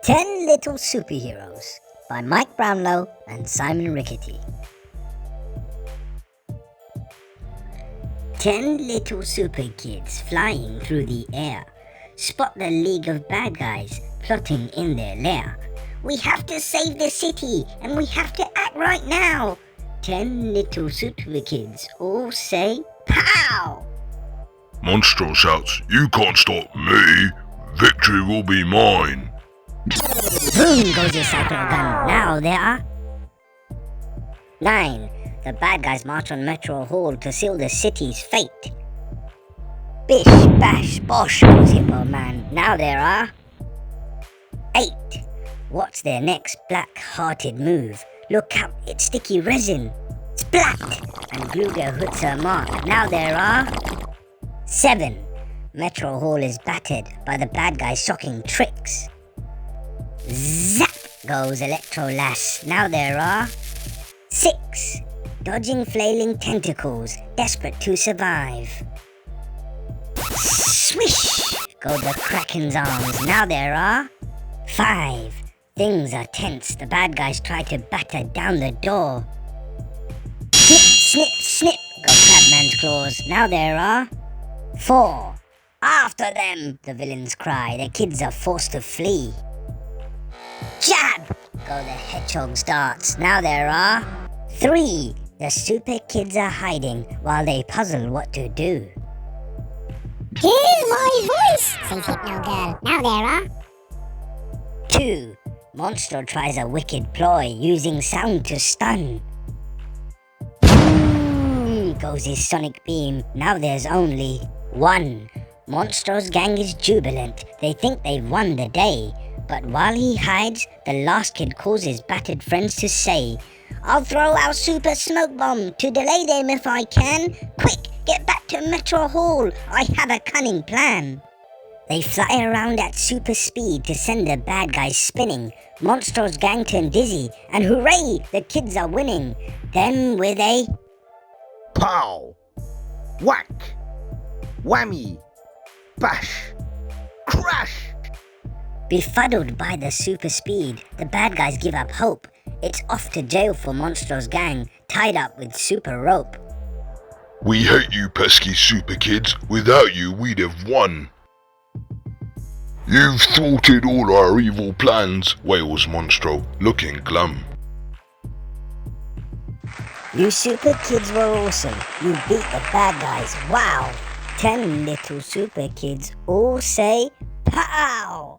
10 Little Superheroes by Mike Brownlow and Simon Rickety. 10 little super kids flying through the air spot the League of Bad Guys plotting in their lair. We have to save the city and we have to act right now. 10 little super kids all say pow! Monstro shouts, "You can't stop me! Victory will be mine!" Boom goes your cycle gun. Now there are 9. The bad guys march on Metro Hall to seal the city's fate. Bish, bash, bosh goes Hippo Man. Now there are 8. What's their next black-hearted move? Look out, it's sticky resin. Splat! And Gluga hits her mark. Now there are 7. Metro Hall is battered by the bad guys' shocking tricks. Zap goes Electro Lass. Now there are 6. Dodging flailing tentacles, desperate to survive. Swish go the Kraken's arms. Now there are 5. Things are tense. The bad guys try to batter down the door. Snip, snip, snip go Crabman's claws. Now there are 4. After them, the villains cry. The kids are forced to flee. Jab go the hedgehog's darts. Now there are 3. The super kids are hiding while they puzzle what to do. Here's my voice, says Hypno Girl. Now there are 2. Monstro tries a wicked ploy using sound to stun. Boom goes his sonic beam. Now there's only 1. Monstro's gang is jubilant. They think they've won the day. But while he hides, the last kid calls his battered friends to say, "I'll throw our super smoke bomb to delay them if I can. Quick, get back to Metro Hall. I have a cunning plan." They fly around at super speed to send the bad guys spinning. Monstro's gang turn dizzy, and hooray, the kids are winning. Then with a pow, whack, whammy, bash, crash. befuddled by the super speed, the bad guys give up hope. It's off to jail for Monstro's gang, tied up with super rope. "We hate you pesky super kids. Without you, we'd have won." "You've thwarted all our evil plans," wails Monstro, looking glum. You super kids were awesome. You beat the bad guys. Wow! 10 little super kids all say pow!